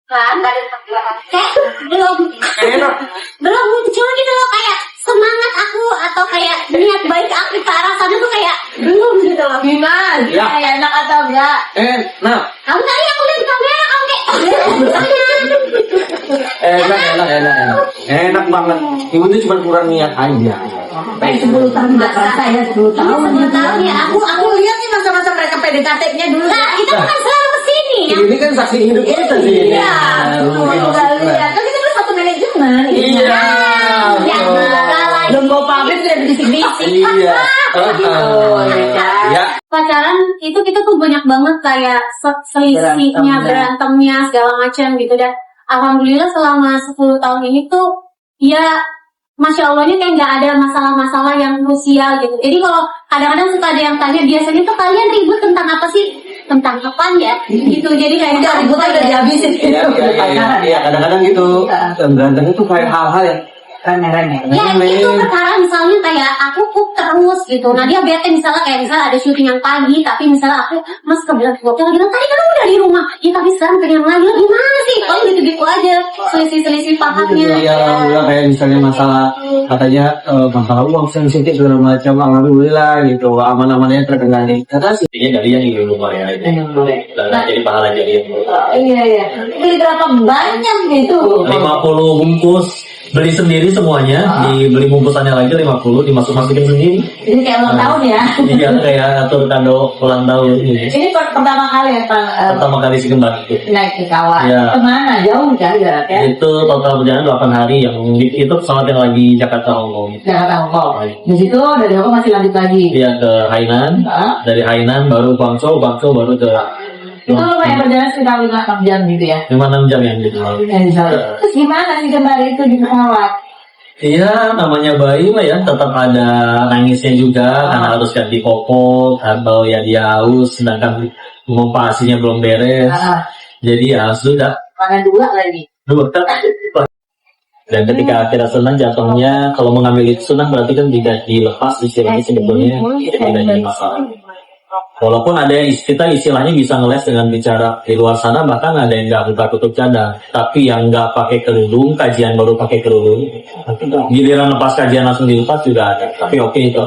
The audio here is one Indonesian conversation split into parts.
kan kayak belum muncul gitu loh, kayak semangat aku atau kayak niat baik aku ke arah sana tuh kayak belum gitu loh. Gimana? Ya. Kayak enak atau enggak? Enak. Kamu tadi aku lihat di kamera kamu kayak Enak banget. Ibu tuh cuma kurang niat aja. Sampai 10 tahun nggak kerasa ya, 10 tahun. 10 tahun ya Aku lihat nih masa-masa mereka PDKT-nya dulu. nah kita kan selalu kesini ya. Ini kan saksi hidup kita sih. Iya, nggak lihat. Kan kita kan satu manajemen. Iya. Belum mau pamit sudah bisik-bisik. Iya. Ya. Pacaran itu kita tuh banyak banget kayak selisihnya, berantemnya segala macam gitu, dan alhamdulillah selama 10 tahun ini tuh ya Masya Allahnya kayak nggak ada masalah-masalah yang krusial gitu. Jadi kalau kadang-kadang suka ada yang tanya, biasanya tuh kalian ribut tentang apa sih? Tentang kapan ya? Gitu. Jadi kayak Udah ributnya udah dihabisin. Iya, kadang-kadang gitu. Berantem itu kayak hal-hal yang Remeh-remeh. ya itu perkara misalnya kayak aku cook terus gitu. Nah dia bete misalnya ada syuting yang pagi, tapi misalnya aku mas kebilang tadi kan udah di rumah. Ya tapi sekarang pengen lagi gimana sih? Oh gitu-gitu aja. Selisih pahamnya. Iya, alhamdulillah kayak misalnya masalah katanya masalah uang sensitif segala macam, alhamdulillah gitu, aman-amannya terkendali. Kata sih Intinya jadian di rumah ya itu. Jadi pahala jadian. Iya. Beli berapa banyak gitu? 50 bungkus, beli sendiri semuanya, dibeli bungkusannya lagi 50, dimasuk-masukin sendiri. Ini kayak ulang tahun ya. Iya, kayak atur kado ulang tahun ini. Ini pertama kali ya Pak Pertama kali si kembar itu. naik ke kawah. Iya. Kemana? Jauh kan jaraknya? Itu total perjalanan 8 hari, yang itu pesawat yang lagi Jakarta Hongkong. Jakarta Hongkong. Di situ dari Hongkong masih lanjut lagi. Iya ke Hainan, dari Hainan baru Guangzhou baru ke Itu lumayan berjalan sekitar 5-6 jam gitu ya. 5-6 jam yang gitu. Ya, di sana. Terus gimana sih kembar itu di pesawat? Iya, namanya bayi lah ya, tetap ada nangisnya juga karena harus ganti popok atau ya dia haus, sedangkan pompa asinya belum beres. Jadi ya sudah Mana dua lagi? dua. Dan ketika akhirnya senang jatuhnya, kalau mengambil itu senang berarti kan tidak dilepas istilahnya sebetulnya tidak jadi masalah. Walaupun ada yang kita istilahnya bisa ngeles dengan bicara di luar sana, bahkan ada yang nggak buka tutup cadar, tapi yang nggak pakai kerudung, kajian baru pakai kerudung, giliran lepas kajian langsung dilepas juga ada. Tapi oke itu.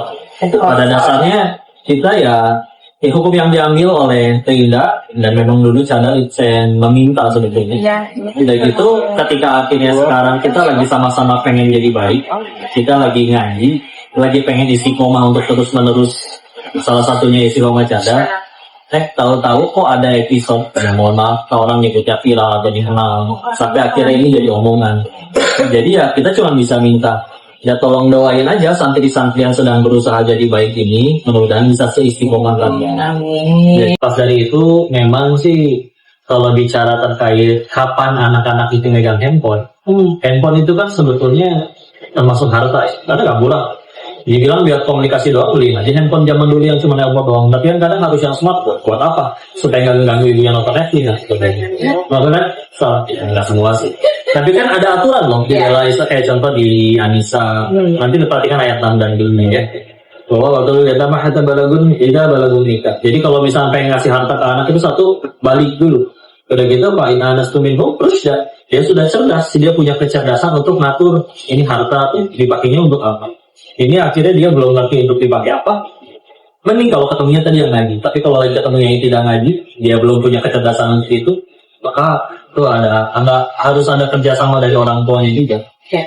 Pada dasarnya kita ya hukum yang diambil oleh Teinda, dan memang dulu cadar Icen meminta sebetulnya. Iya. Udah gitu ketika akhirnya sekarang kita lagi sama-sama pengen jadi baik, kita lagi ngaji, lagi pengen istiqomah untuk terus-menerus, salah satunya istiqomah cadar. Tahu-tahu kok ada episode, ya mohon maaf orang nyebutnya viral atau dikenal, sampai akhirnya ini jadi omongan. Jadi ya kita cuma bisa minta, ya tolong doain aja santri-santri yang sedang berusaha jadi baik ini, mudah-mudahan bisa seistiqomah kalian. Amin. Jadi pas dari itu memang sih kalau bicara terkait kapan anak-anak itu megang handphone, handphone itu kan sebetulnya termasuk harta ya, karena nggak murah. Dia bilang biar komunikasi doang, beliin aja handphone zaman dulu yang cuma nelpon doang. Tapi kan kadang harus yang smart buat apa? Supaya nggak ganggu ibu yang nonton Netflix dan sebagainya. Makanya salah, ya, nggak semua sih. Tapi kan ada aturan loh di Elaisa, kayak contoh di Anissa. Nanti diperhatikan ayat 6 dan 7 ya. Bahwa waktu itu kata mahata balagun, tidak balagun nikah. Jadi kalau misalnya pengen ngasih harta ke anak itu satu, balik dulu. Udah gitu Pak Inanas Tuminho, terus ya dia sudah cerdas, dia punya kecerdasan untuk ngatur ini harta dipakainya untuk apa. Ini akhirnya dia belum ngerti untuk dipakai apa. Mending kalau ketemunya tadi yang ngaji. Tapi kalau lagi ketemunya yang tidak ngaji, dia belum punya kecerdasan untuk itu, maka tuh harus ada kerjasama dari orang tuanya juga. Ya.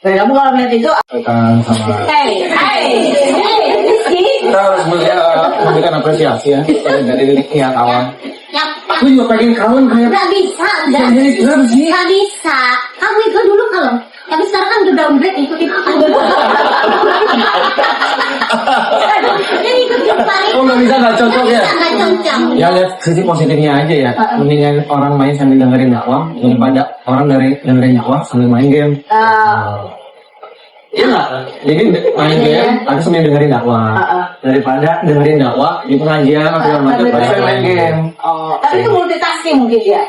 Kamu kalau melihat itu, kan sama hey, kita harus memberikan apresiasi ya dari pihak kawan. Yang Aku juga pengen kawan kayak nggak bisa. Nggak bisa. Kamu itu dulu kalau, tapi sekarang kan udah downgrade ikutin aku. Jadi ikutin paling. Oh nggak bisa, nggak cocok ya? Nggak cocok. Ya lihat sisi positifnya aja ya. Mendingan orang main sambil dengerin dakwah daripada orang dengerin dakwah sambil main game. Iya nggak? Jadi main game atau sambil dengerin dakwah daripada dengerin dakwah di pengajian atau segala macam, main game. tapi itu multitasking mungkin ya.